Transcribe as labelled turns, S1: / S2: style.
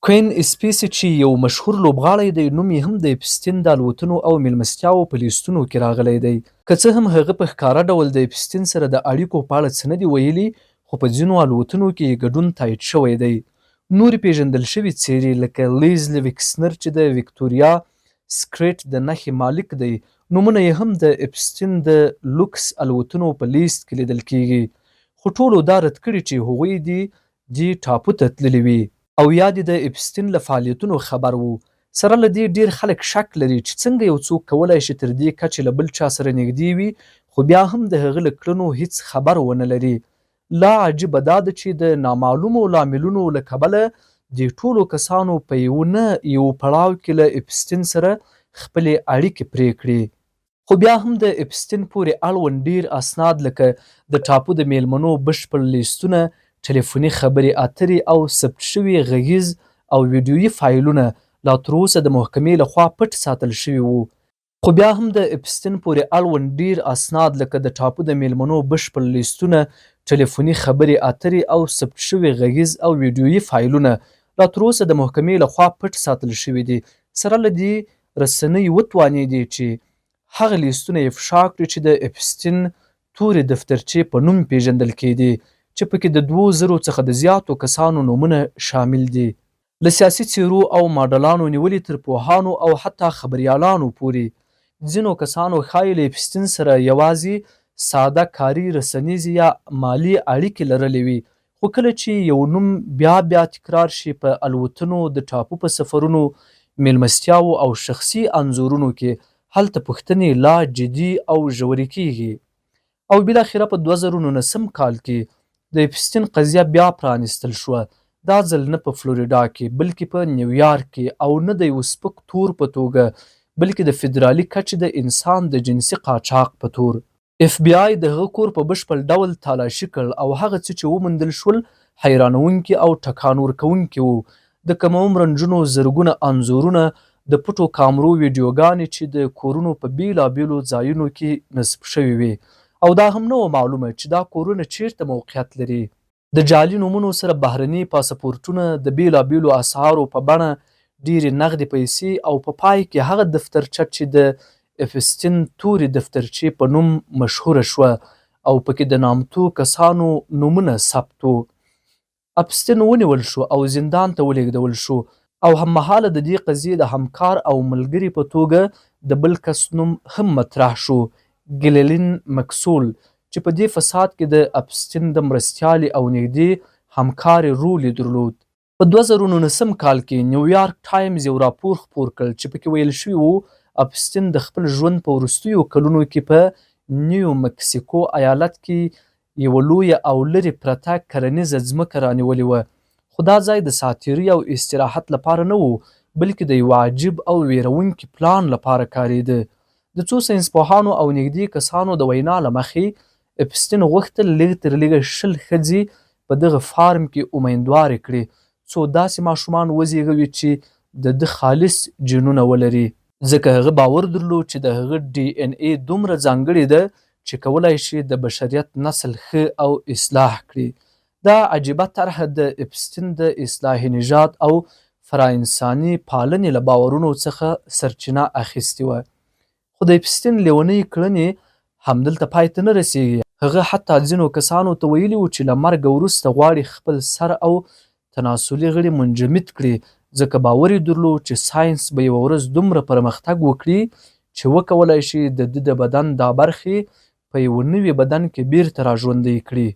S1: کوین سپیسي چې یو مشهور لوبغاړی دی، نوم یې هم د اپسټین د الوتنو او میلمستیاوو په لیستونو کې راغلی دی. که څه هم هغه په ښکاره ډول د اپسټین سره د اړیکو په اړه څه نه دي ویلي، خو په ځینو الوتنو کې یې ګډون تایید شوی دی. نورې پیژندل شوې څېرې لکه لیزلي ویکسنر چې د ویکتوریا سیکرټ د نښې مالک دی، نومونه یې هم د اپسټین د لوکس الوتنو په لیست کې لیدل کیږي. خو ټولو دا رد کړي چې هغوی دې ټاپو ته تللي وي او یا د اپسټین له فعالیتونو خبر وو. سره له دې ډیر خلک شک لري چې څنګه یو څوک کولی شي تر دې کچې له بل چا سره نږدې وي، خو بیا هم د هغه له کړنو هیڅ خبر ونه لري. لا عجیبه دا ده چې د نامعلومو لاملونو له کبله دې ټولو کسانو په یو پړاو کې له اپسټین سره خپلې اړیکې پرې کړې. خو بیا هم د اپسټین پورې اړوند ډیر اسناد لکه د ټاپو د میلمنو بشپړ لیستونه، ټلیفوني خبرې اترې او ثبت شوي غږیز او ویډیويي فایلونه لا تر اوسه د محکمې لخوا پټ ساتل شوي وو. خو بیا هم د اپسټین پورې اړوند ډیر اسناد لکه د ټاپو د میلمنو بشپړ لیستونه، ټلیفوني خبرې اترې او ثبت شوي غږیز او ویډیويي فایلونه لا تر اوسه د محکمې لخوا پټ ساتل شوي دي. سره له دې رسنۍ وتوانېدې چې هغه لیستونه افشا کړي چې د اپسټین تورې دفترچې په نوم پیژندل کېدې، چې پکې د 2000 څخه د زیاتو کسانو نومونه شامل دي، له سیاسي څیرو او ماډلانو نیولې تر پوهانو او حتی خبریالانو پورې. ځینو کسانو ښایي له اپسټین سره یوازې ساده کاري، رسنیزې یا مالي اړیکې لرلې وي، خو کله چې یو نوم بیا تکرار شي په الوتنو، د ټاپو په سفرونو، میلمستیاوو او شخصي انځورونو کې، هلته پوښتنې لا جدي او ژورې کیږي. او بالاخره په 2019 کال کې د اپسټین قضیه بیا پرانستل شوه، دا ځل نه په فلوریډا کې بلکې په نیویارک کې، او نه د یو سپک تور په توګه بلکې د فدرالي کچې د انسان د جنسي قاچاق په تور. اف بی آی د هغه کور په بشپړ ډول تالاشي کړ او هغه څه چې وموندل شول حیرانونکي او ټکان ورکوونکي وو. د کم عمره نجونو زرګونه انځورونه، د پټو کامرو ویډیوګانې چې د کورونو په بیلابیلو ځایونو کې نصب شوي وي، او دا هم نه وه معلومه چې دا کورونه چیرته موقعیت لري. د جعلي نومونو سره بهرني پاسپورټونه، د بیلابیلو اسعارو په بڼه ډیرې نغدې پیسې، او په پای کې هغه دفترچه چې د اپسټین تورې دفترچې په نوم مشهوره شوه او پکې د نامتو کسانو نومونه ثبت وو. اپسټین ونیول شو او زندان ته ولېږدول شو، او هممهاله د دې قضیې د همکار او ملګري په توګه د بل کس نوم هم مطرح شو، ګیللین مکسول، چې په دې فساد کې د اپسټین د مرستیالې او نږدې همکارې رول یې درلود. په 2019 کال کې نیویارک ټایمز یو راپور خپور کړ چې پکې ویل شوي وو اپسټین د خپل ژوند په وروستیو کلونو کې په نیو مکسیکو ایالت کې یوه لویه او لرې پرته کرنیزه ځمکه رانیولې وه، خو دا ځای د ساتیرۍ او استراحت لپاره نه و، بلکې د یو عجیب او ویرونکي پلان لپاره کارېده. د څو ساینسپوهانو او نږدې کسانو د وینا له مخې اپسټین غوښتل لږ تر لږه 100 ښځې په دغه فارم کې امیندوارې کړي، څو داسې ماشومان وزیږوي چې د ده خالص جینونه ولري، ځکه هغه باور درلود چې د هغه ډي ان اے دومره ځانګړې ده چې کولی شي د بشریت نسل ښه او اصلاح کړي. دا عجیبه طرحه د اپسټین د اصلاح نژاد او فرانساني پالنې له باورونو څخه سرچینه اخیستې وه. خو د اپسټین لیونۍ کړنې همدلته پای ته نه رسېږي. هغه حتی ځینو کسانو ته ویلي وو چې له مرګه وروسته غواړي خپل سر او تناسلي غړي منجمد کړي، ځکه باور یې درلود چې ساینس به یوه ورځ دومره پرمختګ وکړي چې وکولی شي د ده د بدن دا برخې په یوه نوي بدن کې بیرته راژوندۍ کړي.